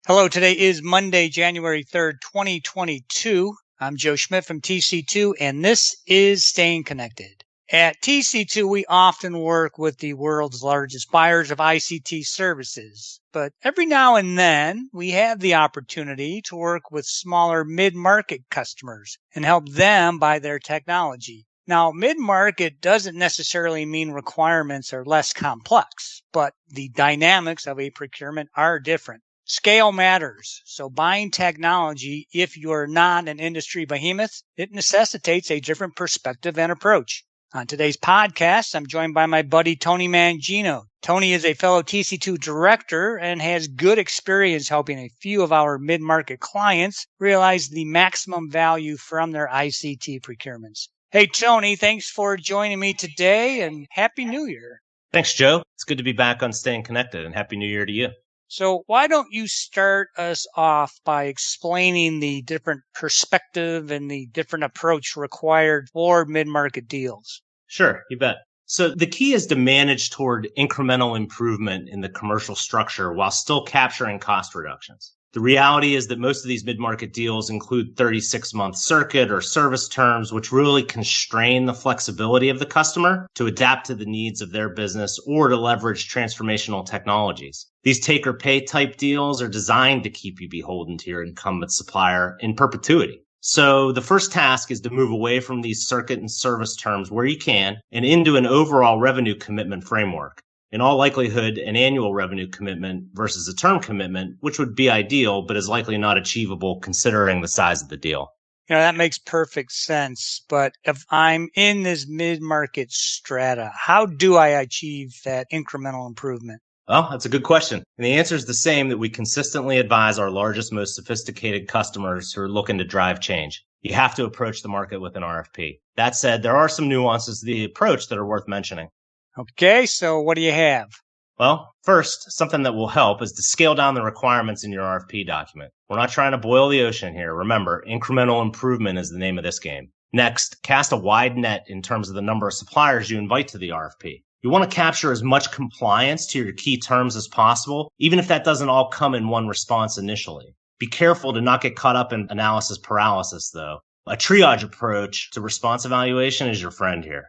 Hello, today is Monday, January 3rd, 2022. I'm Joe Schmidt from TC2, and this is Staying Connected. At TC2, we often work with the world's largest buyers of ICT services, but every now and then we have the opportunity to work with smaller mid-market customers and help them buy their technology. Now, mid-market doesn't necessarily mean requirements are less complex, but the dynamics of a procurement are different. Scale matters. So buying technology, if you're not an industry behemoth, it necessitates a different perspective and approach. On today's podcast, I'm joined by my buddy Tony Mangino. Tony is a fellow TC2 director and has good experience helping a few of our mid-market clients realize the maximum value from their ICT procurements. Hey, Tony, thanks for joining me today and Happy New Year. Thanks, Joe. It's good to be back on Staying Connected, and Happy New Year to you. So why don't you start us off by explaining the different perspective and the different approach required for mid-market deals? Sure, you bet. So the key is to manage toward incremental improvement in the commercial structure while still capturing cost reductions. The reality is that most of these mid-market deals include 36-month circuit or service terms, which really constrain the flexibility of the customer to adapt to the needs of their business or to leverage transformational technologies. These take-or-pay type deals are designed to keep you beholden to your incumbent supplier in perpetuity. So the first task is to move away from these circuit and service terms where you can and into an overall revenue commitment framework. In all likelihood, an annual revenue commitment versus a term commitment, which would be ideal, but is likely not achievable considering the size of the deal. You know, that makes perfect sense. But if I'm in this mid-market strata, how do I achieve that incremental improvement? Well, that's a good question. And the answer is the same that we consistently advise our largest, most sophisticated customers who are looking to drive change. You have to approach the market with an RFP. That said, there are some nuances to the approach that are worth mentioning. Okay, so what do you have? Well, first, something that will help is to scale down the requirements in your RFP document. We're not trying to boil the ocean here. Remember, incremental improvement is the name of this game. Next, cast a wide net in terms of the number of suppliers you invite to the RFP. You want to capture as much compliance to your key terms as possible, even if that doesn't all come in one response initially. Be careful to not get caught up in analysis paralysis, though. A triage approach to response evaluation is your friend here.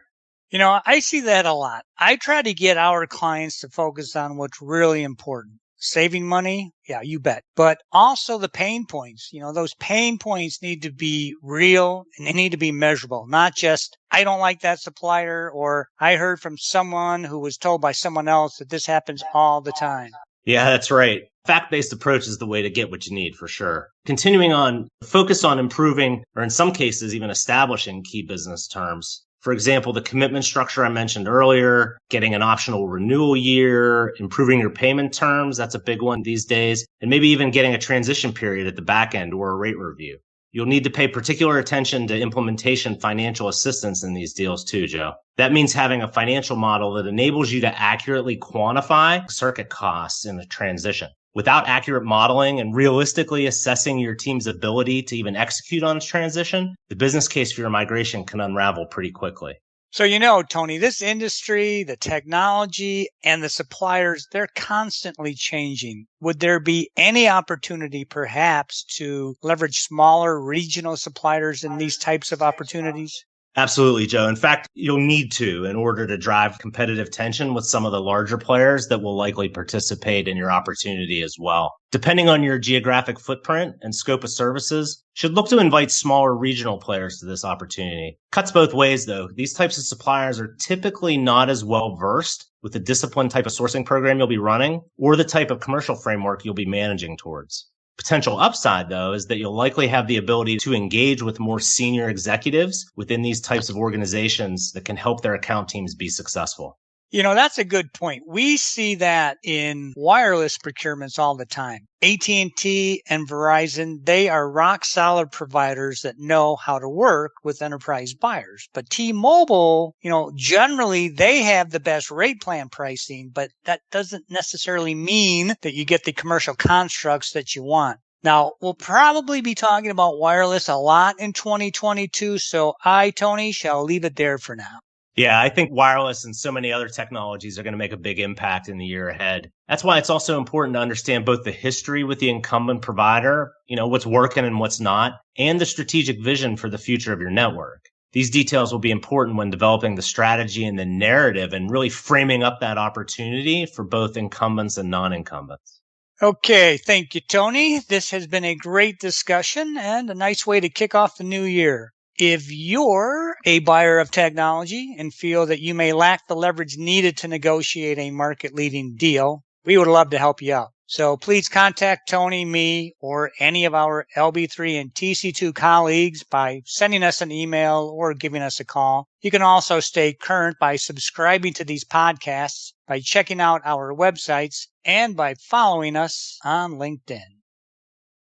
You know, I see that a lot. I try to get our clients to focus on what's really important. Saving money? Yeah, you bet. But also the pain points. You know, those pain points need to be real and they need to be measurable, not just, I don't like that supplier, or I heard from someone who was told by someone else that this happens all the time. Yeah, that's right. Fact-based approach is the way to get what you need for sure. Continuing on, focus on improving, or in some cases, even establishing key business terms. For example, the commitment structure I mentioned earlier, getting an optional renewal year, improving your payment terms, that's a big one these days, and maybe even getting a transition period at the back end or a rate review. You'll need to pay particular attention to implementation financial assistance in these deals too, Joe. That means having a financial model that enables you to accurately quantify circuit costs in the transition. Without accurate modeling and realistically assessing your team's ability to even execute on its transition, the business case for your migration can unravel pretty quickly. So, you know, Tony, this industry, the technology, and the suppliers, they're constantly changing. Would there be any opportunity perhaps to leverage smaller regional suppliers in these types of opportunities? Absolutely, Joe. In fact, you'll need to in order to drive competitive tension with some of the larger players that will likely participate in your opportunity as well. Depending on your geographic footprint and scope of services, should look to invite smaller regional players to this opportunity. Cuts both ways, though. These types of suppliers are typically not as well versed with the disciplined type of sourcing program you'll be running or the type of commercial framework you'll be managing towards. Potential upside, though, is that you'll likely have the ability to engage with more senior executives within these types of organizations that can help their account teams be successful. You know, that's a good point. We see that in wireless procurements all the time. AT&T and Verizon, they are rock solid providers that know how to work with enterprise buyers. But T-Mobile, generally they have the best rate plan pricing, but that doesn't necessarily mean that you get the commercial constructs that you want. Now, we'll probably be talking about wireless a lot in 2022, so I, Tony, shall leave it there for now. Yeah, I think wireless and so many other technologies are going to make a big impact in the year ahead. That's why it's also important to understand both the history with the incumbent provider, what's working and what's not, and the strategic vision for the future of your network. These details will be important when developing the strategy and the narrative and really framing up that opportunity for both incumbents and non-incumbents. Okay, thank you, Tony. This has been a great discussion and a nice way to kick off the new year. If you're a buyer of technology and feel that you may lack the leverage needed to negotiate a market-leading deal, we would love to help you out. So please contact Tony, me, or any of our LB3 and TC2 colleagues by sending us an email or giving us a call. You can also stay current by subscribing to these podcasts, by checking out our websites, and by following us on LinkedIn.